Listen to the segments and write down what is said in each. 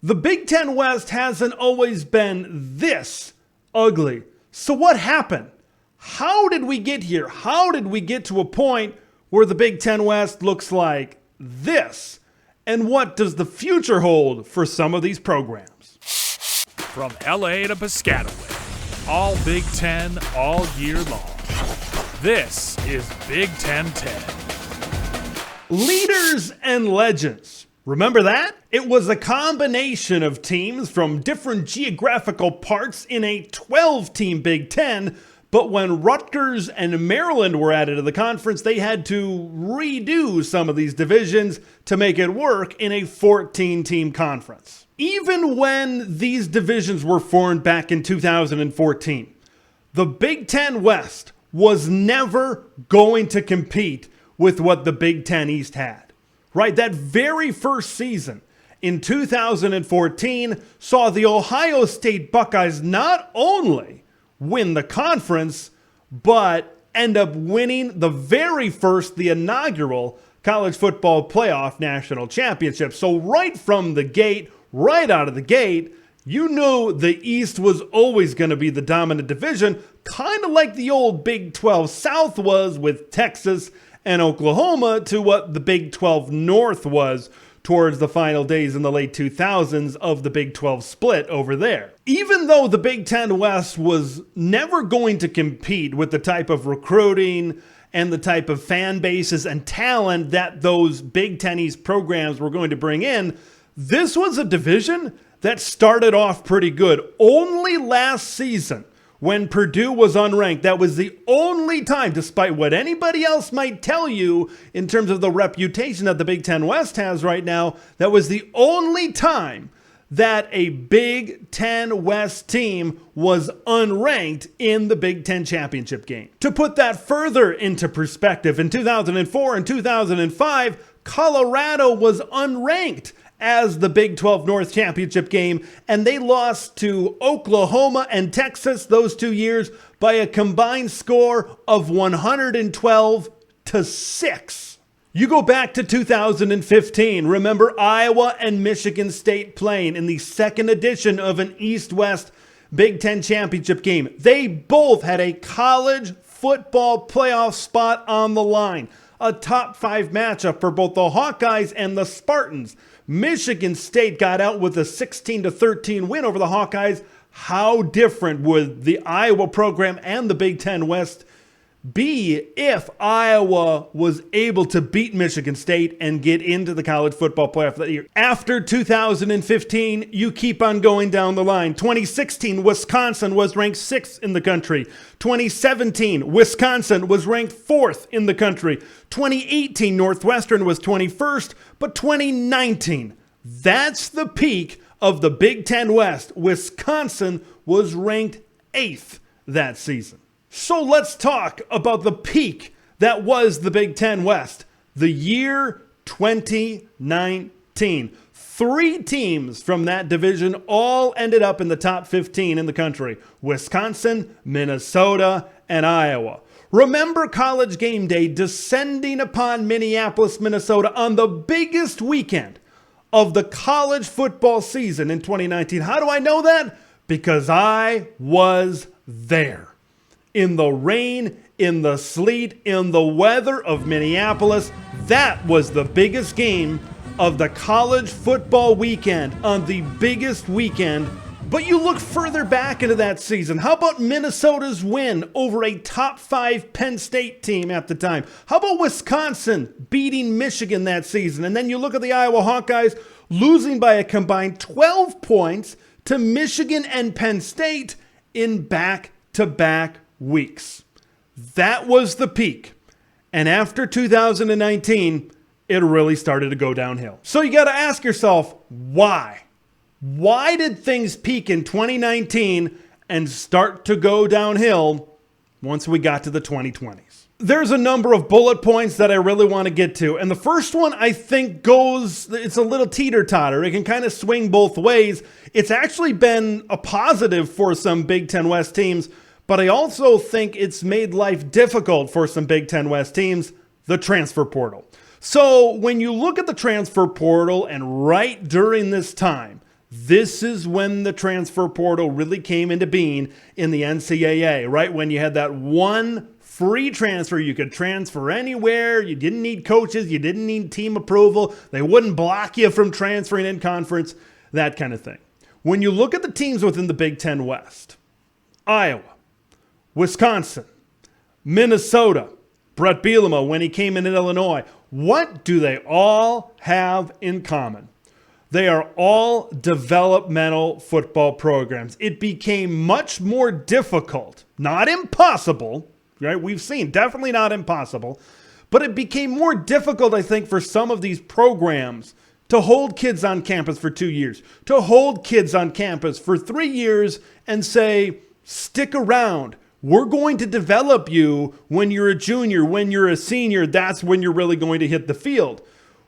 The Big Ten West hasn't always been this ugly. So what happened? How did we get here? How did we get to a point where the Big Ten West looks like this? And what does the future hold for some of these programs? From LA to Piscataway, all Big Ten all year long. This is Big Ten 10. Leaders and legends. Remember that? It was a combination of teams from different geographical parts in a 12-team Big Ten, but when Rutgers and Maryland were added to the conference, they had to redo some of these divisions to make it work in a 14-team conference. Even when these divisions were formed back in 2014, the Big Ten West was never going to compete with what the Big Ten East had. Right, that very first season in 2014 saw the Ohio State Buckeyes not only win the conference, but end up winning the inaugural college football playoff national championship. So right from the gate, right out of the gate, you knew the East was always going to be the dominant division, kind of like the old Big 12 South was with Texas and Oklahoma to what the Big 12 North was towards the final days in the late 2000s of the Big 12 split over there. Even though the Big Ten West was never going to compete with the type of recruiting and the type of fan bases and talent that those Big Ten East programs were going to bring in, this was a division that started off pretty good. Only last season, when Purdue was unranked, that was the only time, despite what anybody else might tell you in terms of the reputation that the Big Ten West has right now, that was the only time that a Big Ten West team was unranked in the Big Ten championship game. To put that further into perspective, in 2004 and 2005, Colorado was unranked as the Big 12 North championship game, and they lost to Oklahoma and Texas those 2 years by a combined score of 112-6. You go back to 2015. Remember Iowa and Michigan State playing in the second edition of an East-West Big Ten championship game. They both had a college football playoff spot on the line. A top 5 matchup for both the Hawkeyes and the Spartans. Michigan State got out with a 16-13 win over the Hawkeyes. How different would the Iowa program and the Big Ten West be if Iowa was able to beat Michigan State and get into the college football playoff that year? After 2015, you keep on going down the line. 2016, Wisconsin was ranked 6th in the country. 2017, Wisconsin was ranked 4th in the country. 2018, Northwestern was 21st, but 2019, that's the peak of the Big Ten West. Wisconsin was ranked 8th that season. So let's talk about the peak that was the Big Ten West. The year 2019. 3 teams from that division all ended up in the top 15 in the country. Wisconsin, Minnesota, and Iowa. Remember College Game Day descending upon Minneapolis, Minnesota on the biggest weekend of the college football season in 2019. How do I know that? Because I was there. In the rain, in the sleet, in the weather of Minneapolis, that was the biggest game of the college football weekend on the biggest weekend. But you look further back into that season. How about Minnesota's win over a top 5 Penn State team at the time? How about Wisconsin beating Michigan that season? And then you look at the Iowa Hawkeyes losing by a combined 12 points to Michigan and Penn State in back-to-back weeks. That was the peak. And after 2019, it really started to go downhill. So you got to ask yourself, why? Why did things peak in 2019 and start to go downhill once we got to the 2020s? There's a number of bullet points that I really want to get to. And the first one I think it's a little teeter-totter. It can kind of swing both ways. It's actually been a positive for some Big Ten West teams, but I also think it's made life difficult for some Big Ten West teams, the transfer portal. So when you look at the transfer portal, and right during this time, This is when the transfer portal really came into being in the NCAA, right? When you had that one free transfer, you could transfer anywhere. You didn't need coaches. You didn't need team approval. They wouldn't block you from transferring in conference, that kind of thing. When you look at the teams within the Big Ten West, Iowa, Wisconsin, Minnesota, Brett Bielema when he came in Illinois, what do they all have in common? They are all developmental football programs. It became much more difficult, not impossible, right? We've seen, definitely not impossible, but it became more difficult, I think, for some of these programs to hold kids on campus for 2 years, to hold kids on campus for 3 years and say, stick around. We're going to develop you when you're a junior, when you're a senior. That's when you're really going to hit the field.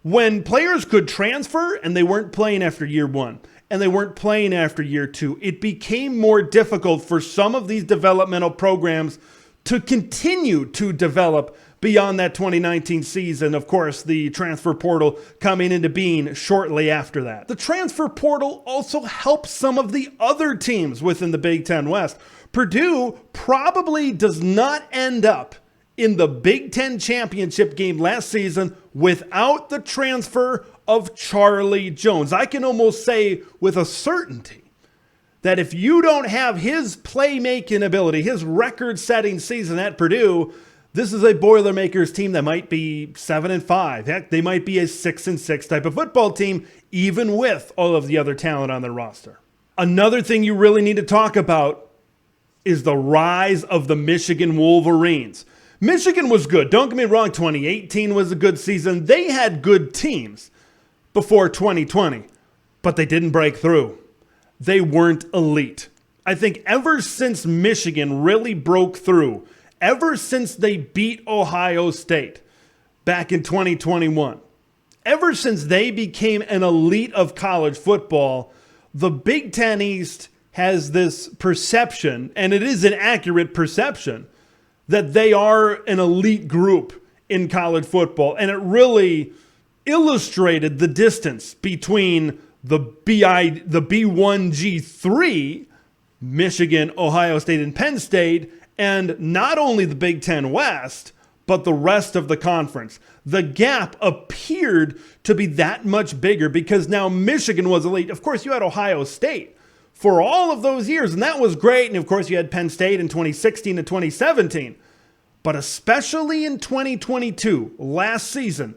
When players could transfer and they weren't playing after year one and they weren't playing after year two, it became more difficult for some of these developmental programs to continue to develop beyond that 2019 season. Of course, the transfer portal coming into being shortly after that. The transfer portal also helps some of the other teams within the Big Ten West. Purdue probably does not end up in the Big Ten championship game last season without the transfer of Charlie Jones. I can almost say with a certainty that if you don't have his playmaking ability, his record-setting season at Purdue, this is a Boilermakers team that might be 7-5. Heck, they might be a 6-6 type of football team, even with all of the other talent on their roster. Another thing you really need to talk about is the rise of the Michigan Wolverines. Michigan was good. Don't get me wrong, 2018 was a good season. They had good teams before 2020, but they didn't break through. They weren't elite. I think ever since Michigan really broke through, ever since they beat Ohio State back in 2021, ever since they became an elite of college football, the Big Ten East has this perception, and it is an accurate perception, that they are an elite group in college football. And it really illustrated the distance between the B1G3, Michigan, Ohio State, and Penn State, and not only the Big Ten West, but the rest of the conference. The gap appeared to be that much bigger because now Michigan was elite. Of course, you had Ohio State for all of those years, and that was great. And of course, you had Penn State in 2016 and 2017. But especially in 2022, last season,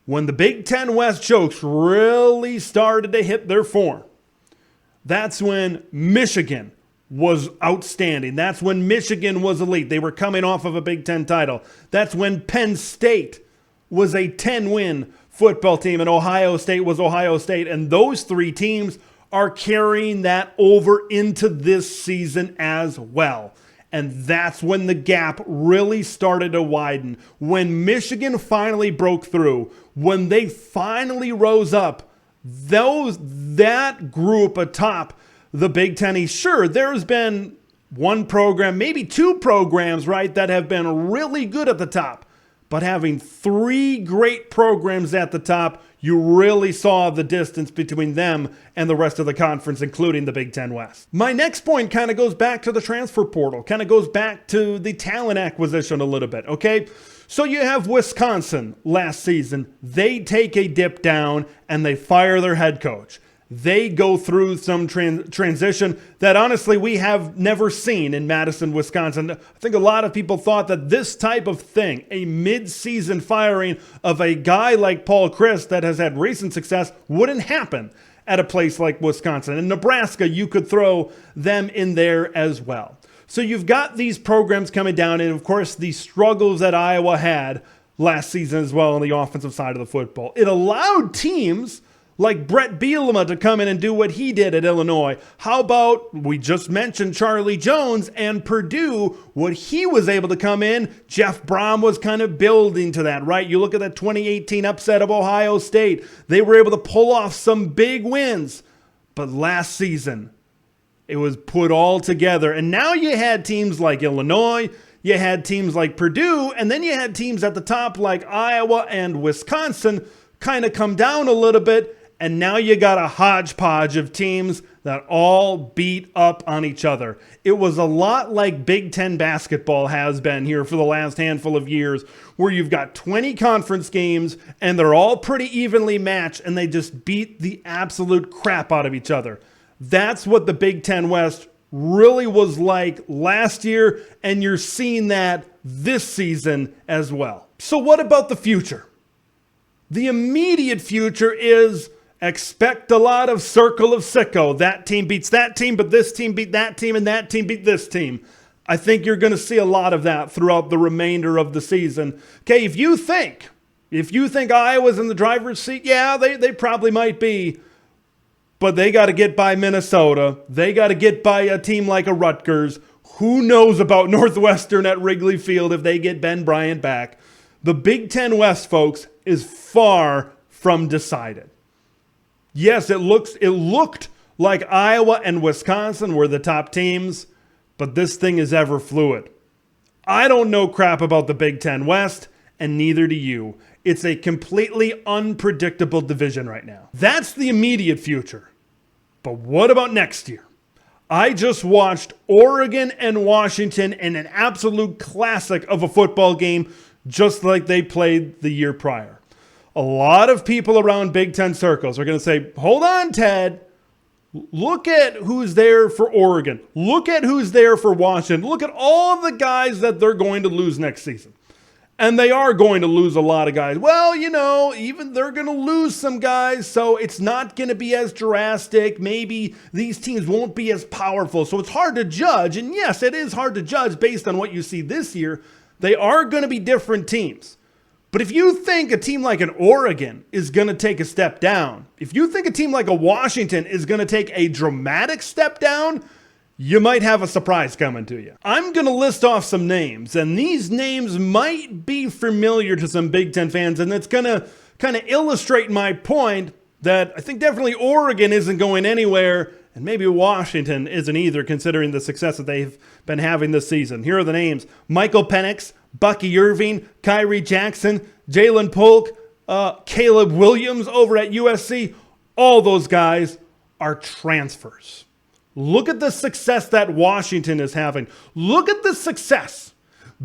when the Big Ten West jokes really started to hit their form, that's when Michigan was outstanding. That's when Michigan was elite. They were coming off of a Big Ten title. That's when Penn State was a 10-win football team, and Ohio State was Ohio State. And those three teams are carrying that over into this season as well. And that's when the gap really started to widen. When Michigan finally broke through, when they finally rose up, that group atop the Big Ten East, sure, there's been one program, maybe two programs, right, that have been really good at the top. But having three great programs at the top, you really saw the distance between them and the rest of the conference, including the Big Ten West. My next point kind of goes back to the transfer portal, kind of goes back to the talent acquisition a little bit, okay? So you have Wisconsin last season. They take a dip down and they fire their head coach. They go through some transition that honestly we have never seen in Madison, Wisconsin. I think a lot of people thought that this type of thing, a mid-season firing of a guy like Paul Chryst that has had recent success, wouldn't happen at a place like Wisconsin. And Nebraska, you could throw them in there as well. So you've got these programs coming down, and of course the struggles that Iowa had last season as well on the offensive side of the football. It allowed teams like Brett Bielema to come in and do what he did at Illinois. How about, we just mentioned Charlie Jones and Purdue, what he was able to come in. Jeff Brom was kind of building to that, right? You look at that 2018 upset of Ohio State. They were able to pull off some big wins. But last season, it was put all together. And now you had teams like Illinois, you had teams like Purdue, and then you had teams at the top like Iowa and Wisconsin kind of come down a little bit. And now you got a hodgepodge of teams that all beat up on each other. It was a lot like Big Ten basketball has been here for the last handful of years, where you've got 20 conference games and they're all pretty evenly matched and they just beat the absolute crap out of each other. That's what the Big Ten West really was like last year, and you're seeing that this season as well. So what about the future? The immediate future is expect a lot of circle of sicko. That team beats that team, but this team beat that team, and that team beat this team. I think you're going to see a lot of that throughout the remainder of the season. Okay, if you think Iowa's in the driver's seat, yeah, they probably might be. But they got to get by Minnesota. They got to get by a team like a Rutgers. Who knows about Northwestern at Wrigley Field if they get Ben Bryant back? The Big Ten West, folks, is far from decided. Yes, it looked like Iowa and Wisconsin were the top teams, but this thing is ever fluid. I don't know crap about the Big Ten West, and neither do you. It's a completely unpredictable division right now. That's the immediate future. But what about next year? I just watched Oregon and Washington in an absolute classic of a football game, just like they played the year prior. A lot of people around Big Ten circles are going to say, hold on, Ted. Look at who's there for Oregon. Look at who's there for Washington. Look at all of the guys that they're going to lose next season. And they are going to lose a lot of guys. Well, even they're going to lose some guys, so it's not going to be as drastic. Maybe these teams won't be as powerful. So it's hard to judge. And yes, it is hard to judge based on what you see this year. They are going to be different teams. But if you think a team like an Oregon is going to take a step down, if you think a team like a Washington is going to take a dramatic step down, you might have a surprise coming to you. I'm going to list off some names, and these names might be familiar to some Big Ten fans, and it's going to kind of illustrate my point that I think definitely Oregon isn't going anywhere, and maybe Washington isn't either, considering the success that they've been having this season. Here are the names: Michael Penix, Bucky Irving, Kyrie Jackson, Jalen Polk, Caleb Williams over at USC. All those guys are transfers. Look at the success that Washington is having. Look at the success.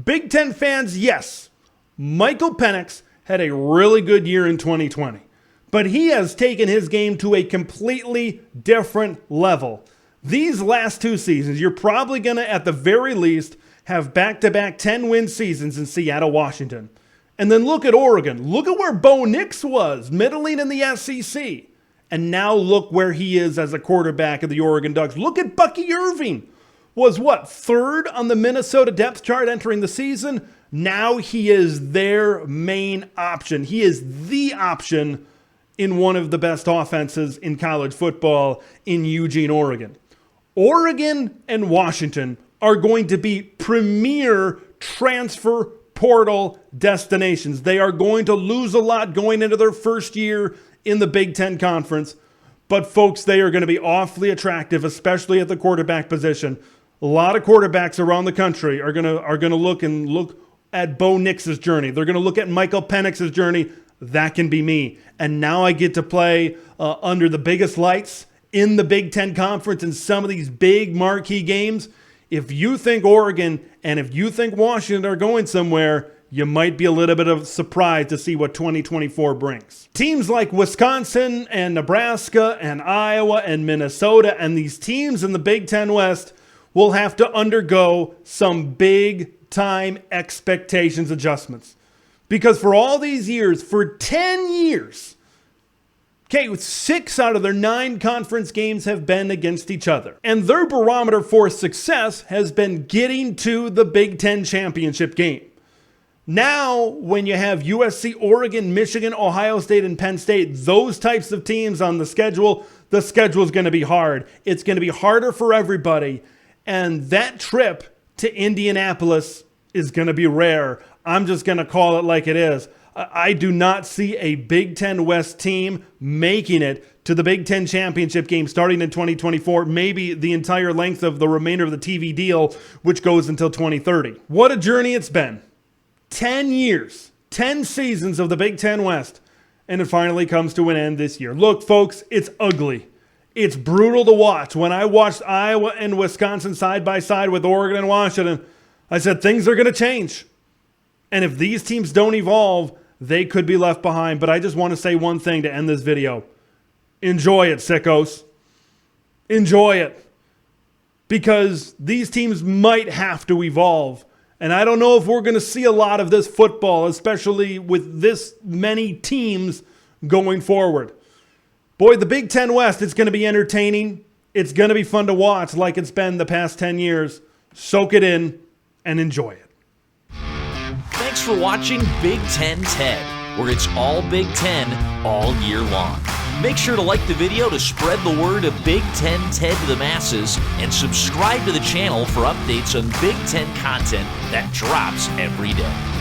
Big Ten fans, yes, Michael Penix had a really good year in 2020, but he has taken his game to a completely different level. These last two seasons, you're probably going to, at the very least, have back-to-back 10-win seasons in Seattle, Washington. And then look at Oregon. Look at where Bo Nix was, middling in the SEC. And now look where he is as a quarterback of the Oregon Ducks. Look at Bucky Irving. Was third on the Minnesota depth chart entering the season? Now he is their main option. He is the option in one of the best offenses in college football in Eugene, Oregon. Oregon and Washington are going to be premier transfer portal destinations. They are going to lose a lot going into their first year in the Big Ten Conference. But folks, they are going to be awfully attractive, especially at the quarterback position. A lot of quarterbacks around the country are going to look at Bo Nix's journey. They're going to look at Michael Penix's journey. That can be me. And now I get to play under the biggest lights in the Big Ten Conference in some of these big marquee games. If you think Oregon and if you think Washington are going somewhere, you might be a little bit of surprised to see what 2024 brings. Teams like Wisconsin and Nebraska and Iowa and Minnesota and these teams in the Big Ten West will have to undergo some big-time expectations adjustments. Because for all these years, for 10 years, 6 out of their 9 conference games have been against each other. And their barometer for success has been getting to the Big Ten championship game. Now, when you have USC, Oregon, Michigan, Ohio State, and Penn State, those types of teams on the schedule is going to be hard. It's going to be harder for everybody. And that trip to Indianapolis is going to be rare. I'm just going to call it like it is. I do not see a Big Ten West team making it to the Big Ten championship game starting in 2024, maybe the entire length of the remainder of the TV deal, which goes until 2030. What a journey it's been. 10 years, 10 seasons of the Big Ten West. and it finally comes to an end this year. Look, folks, it's ugly. It's brutal to watch. When I watched Iowa and Wisconsin side by side with Oregon and Washington, I said things are going to change. And if these teams don't evolve, they could be left behind. But I just want to say one thing to end this video. Enjoy it, sickos. Enjoy it. Because these teams might have to evolve. And I don't know if we're going to see a lot of this football, especially with this many teams going forward. Boy, the Big Ten West, it's going to be entertaining. It's going to be fun to watch like it's been the past 10 years. Soak it in and enjoy it. Thanks for watching Big Ten TED, where it's all Big Ten all year long. Make sure to like the video to spread the word of Big Ten TED to the masses, and subscribe to the channel for updates on Big Ten content that drops every day.